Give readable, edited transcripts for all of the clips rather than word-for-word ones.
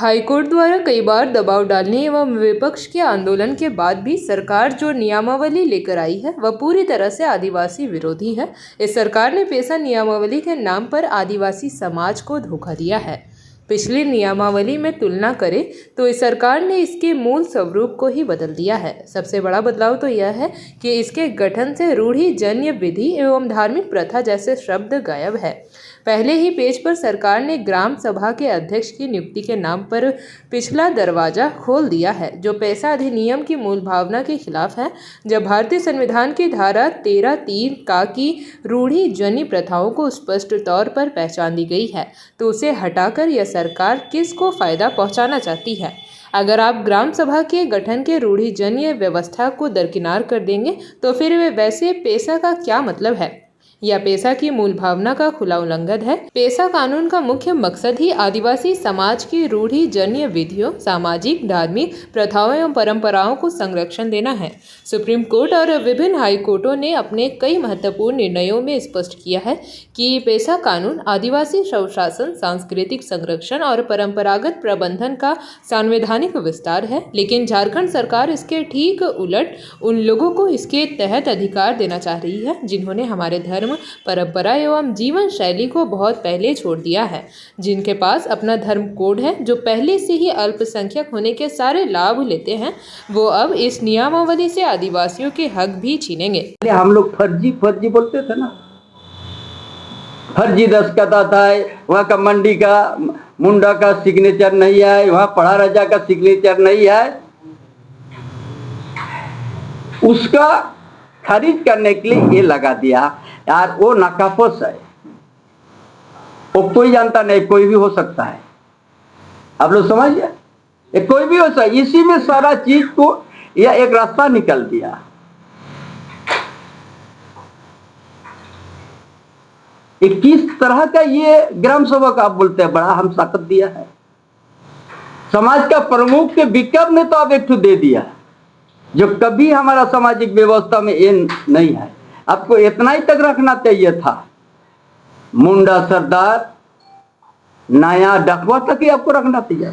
High court द्वारा कई बार दबाव डालने एवं विपक्ष के आंदोलन के बाद भी सरकार जो नियमावली लेकर आई है वह पूरी तरह से आदिवासी विरोधी है। इस सरकार ने पेशा नियमावली के नाम पर आदिवासी समाज को धोखा दिया है। पिछली नियमावली में तुलना करें तो इस सरकार ने इसके मूल स्वरूप को ही बदल दिया है। सबसे बड़ा बदलाव तो यह है कि इसके गठन से रूढ़िजन्य विधि एवं धार्मिक प्रथा जैसे शब्द गायब है। पहले ही पेज पर सरकार ने ग्राम सभा के अध्यक्ष की नियुक्ति के नाम पर पिछला दरवाजा खोल दिया है, जो पेशा अधिनियम की मूल भावना के खिलाफ है। जब भारतीय संविधान की धारा 13(3) का की रूढ़िजन्य प्रथाओं को स्पष्ट तौर पर पहचान दी गई है, तो उसे हटाकर यह सरकार किसको फायदा पहुंचाना चाहती है। अगर आप ग्राम सभा के गठन के रूढ़िजन्य व्यवस्था को दरकिनार कर देंगे तो फिर वे वैसे पेशा का क्या मतलब है। यह पेशा की मूल भावना का खुला उल्लंघन है। पेशा कानून का मुख्य मकसद ही आदिवासी समाज की रूढ़िजन्य विधियों, सामाजिक धार्मिक प्रथाओं एवं परंपराओं को संरक्षण देना है। सुप्रीम कोर्ट और विभिन्न हाई कोर्टों ने अपने कई महत्वपूर्ण निर्णयों में स्पष्ट किया है कि पेशा कानून आदिवासी स्वशासन, सांस्कृतिक संरक्षण और परंपरागत प्रबंधन का संवैधानिक विस्तार है। लेकिन झारखंड सरकार इसके ठीक उलट उन लोगों को इसके तहत अधिकार देना चाह रही है जिन्होंने हमारे धर्म, परंपरा एवं जीवन शैली को बहुत पहले छोड़ दिया है, जिनके पास अपना धर्म कोड है, जो पहले से ही अल्पसंख्यक होने के सारे लाभ लेते हैं। वो अब इस नियमावली से आदिवासियों के हक भी छीनेंगे। हम लोग फर्जी बोलते थे ना, फर्जी दस्तखत आता है, वहाँ का मंडी का मुंडा का सिग्नेचर नहीं है, वहाँ पढ़ा राजा का सिग्नेचर नहीं है। उसका खारिज करने के लिए ये लगा दिया यार, वो नाकाफोश है, वो कोई जानता नहीं, कोई भी हो सकता है। आप लोग समझिए, ये कोई भी हो सकता है। इसी में सारा चीज को यह एक रास्ता निकल दिया। किस तरह का ये ग्राम सभा का आप बोलते हैं, बड़ा हम ताकत दिया है। समाज का प्रमुख के विकल्प ने तो आप एक दे दिया, जो कभी हमारा सामाजिक व्यवस्था में ये नहीं है। आपको इतना ही तक रखना चाहिए था, मुंडा सरदार नया डकवा तक ही आपको रखना चाहिए,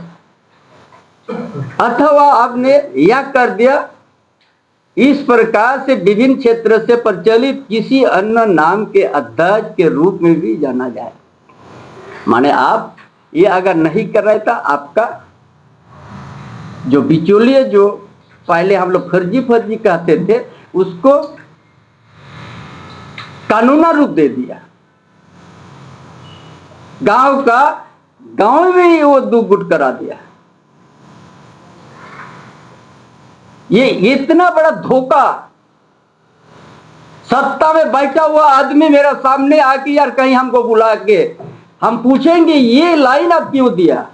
अथवा आपने यह कर दिया इस प्रकार से विभिन्न क्षेत्र से प्रचलित किसी अन्य नाम के अध्यक्ष के रूप में भी जाना जाए। माने आप ये अगर नहीं कर रहे था, आपका जो बिचौलिए जो पहले हम लोग फर्जी कहते थे, उसको कानूना रूप दे दिया। गांव में ही वो दो गुट करा दिया। ये इतना बड़ा धोखा, सत्ता में बैठा हुआ आदमी मेरा सामने आके यार कहीं हमको बुला के हम पूछेंगे ये लाइन आप क्यों दिया।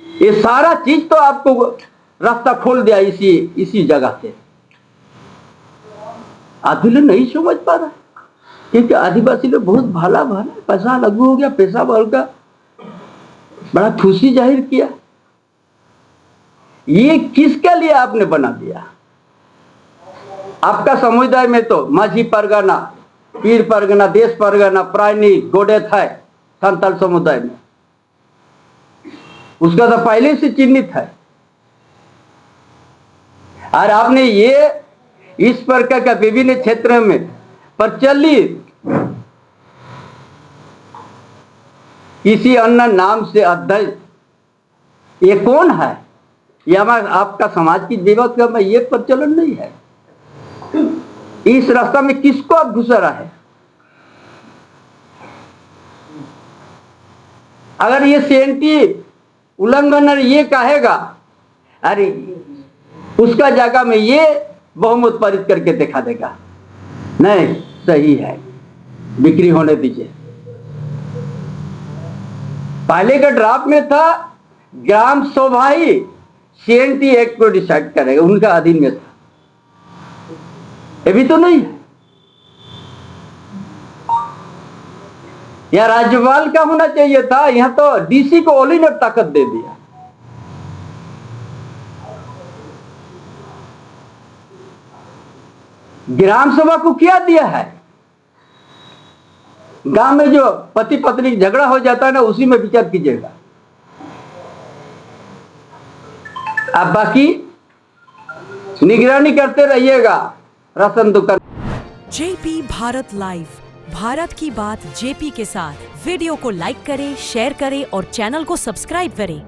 ये सारा चीज तो आपको रास्ता खोल दिया इसी जगह से। आदमी लोग नहीं समझ पा रहा, क्योंकि आदिवासी लोग बहुत भाला पैसा लागू हो गया, पैसा बढ़ का बड़ा खुशी जाहिर किया। ये किसके लिए आपने बना दिया। आपका समुदाय में तो माझी परगना, पीर परगना, देश परगना, प्राणी गोडेत है संताल समुदाय में, उसका तो पहले से चिन्हित है। और आपने ये इस प्रकार का विभिन्न क्षेत्रों में प्रचलित किसी अन्य नाम से अध्यक्ष, ये कौन है। ये हमारा आपका समाज की व्यवस्था में ये प्रचलन नहीं है। इस रास्ता में किसको आप घुसा रहा है। अगर ये सेंटी उल्लंघन ये कहेगा, अरे उसका जगह में ये बहुमत पारित करके दिखा देगा, नहीं सही है, बिक्री होने दीजिए। पहले का ड्राफ्ट में था ग्राम सभा ही सीएनटी एक्ट को डिसाइड करेगा, उनका अधीन में था। ये भी तो नहीं है। यह राज्यपाल का होना चाहिए था, यहां तो डीसी को ओली ने ताकत दे दिया। ग्राम सभा को क्या दिया है। गांव में जो पति पत्नी झगड़ा हो जाता है ना, उसी में विचार कीजिएगा। अब बाकी निगरानी करते रहिएगा राशन दुकान। जेपी भारत लाइव, भारत की बात जेपी के साथ। वीडियो को लाइक करें, शेयर करें और चैनल को सब्सक्राइब करें।